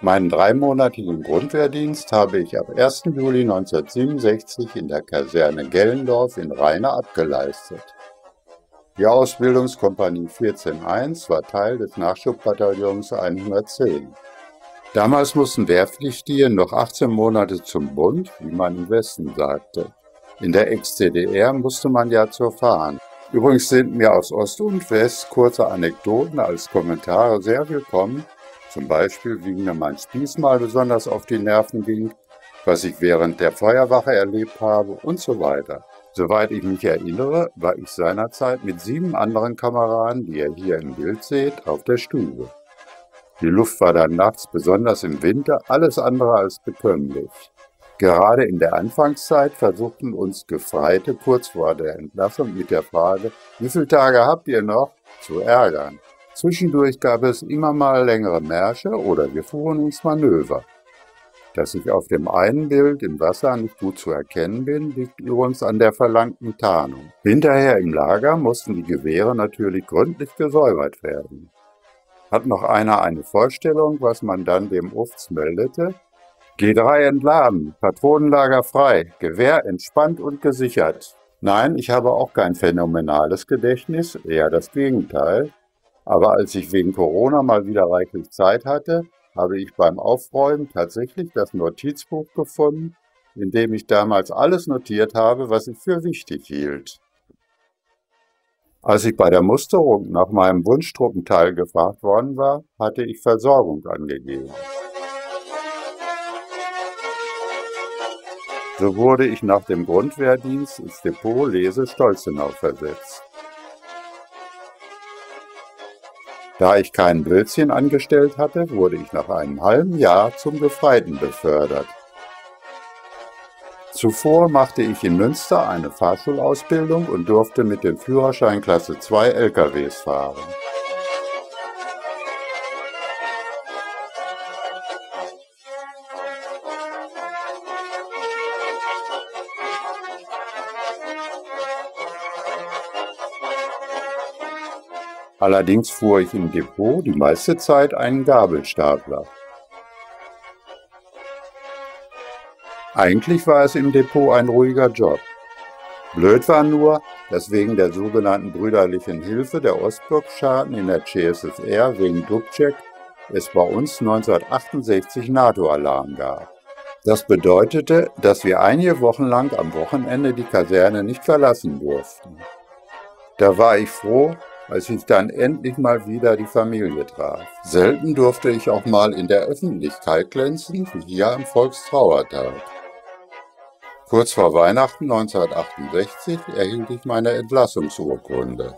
Meinen dreimonatigen Grundwehrdienst habe ich ab 1. Juli 1967 in der Kaserne Gellendorf in Rheine abgeleistet. Die Ausbildungskompanie 14-1 war Teil des Nachschub-Bataillons 110. Damals mussten Wehrpflichtige noch 18 Monate zum Bund, wie man im Westen sagte. In der Ex-DDR musste man ja zur Fahnen. Übrigens sind mir aus Ost und West kurze Anekdoten als Kommentare sehr willkommen, zum Beispiel, wie mir mein Spieß mal besonders auf die Nerven ging, was ich während der Feuerwache erlebt habe und so weiter. Soweit ich mich erinnere, war ich seinerzeit mit 7 anderen Kameraden, die ihr hier im Bild seht, auf der Stube. Die Luft war dann nachts, besonders im Winter, alles andere als bekömmlich. Gerade in der Anfangszeit versuchten uns Gefreite kurz vor der Entlassung mit der Frage, wie viele Tage habt ihr noch, zu ärgern. Zwischendurch gab es immer mal längere Märsche oder wir fuhren ins Manöver. Dass ich auf dem einen Bild im Wasser nicht gut zu erkennen bin, liegt übrigens an der verlangten Tarnung. Hinterher im Lager mussten die Gewehre natürlich gründlich gesäubert werden. Hat noch einer eine Vorstellung, was man dann dem Ufts meldete? G3 entladen, Patronenlager frei, Gewehr entspannt und gesichert. Nein, ich habe auch kein phänomenales Gedächtnis, eher das Gegenteil. Aber als ich wegen Corona mal wieder reichlich Zeit hatte, habe ich beim Aufräumen tatsächlich das Notizbuch gefunden, in dem ich damals alles notiert habe, was ich für wichtig hielt. Als ich bei der Musterung nach meinem Wunschtruppenteil gefragt worden war, hatte ich Versorgung angegeben. So wurde ich nach dem Grundwehrdienst ins Depot Lese-Stolzenau versetzt. Da ich kein Blödchen angestellt hatte, wurde ich nach einem halben Jahr zum Gefreiten befördert. Zuvor machte ich in Münster eine Fahrschulausbildung und durfte mit dem Führerschein Klasse 2 LKWs fahren. Allerdings fuhr ich im Depot die meiste Zeit einen Gabelstapler. Eigentlich war es im Depot ein ruhiger Job. Blöd war nur, dass wegen der sogenannten brüderlichen Hilfe der Ostblockstaaten in der CSSR wegen Dubček es bei uns 1968 NATO-Alarm gab. Das bedeutete, dass wir einige Wochen lang am Wochenende die Kaserne nicht verlassen durften. Da war ich froh, als ich dann endlich mal wieder die Familie traf. Selten durfte ich auch mal in der Öffentlichkeit glänzen, wie hier am Volkstrauertag. Kurz vor Weihnachten 1968 erhielt ich meine Entlassungsurkunde.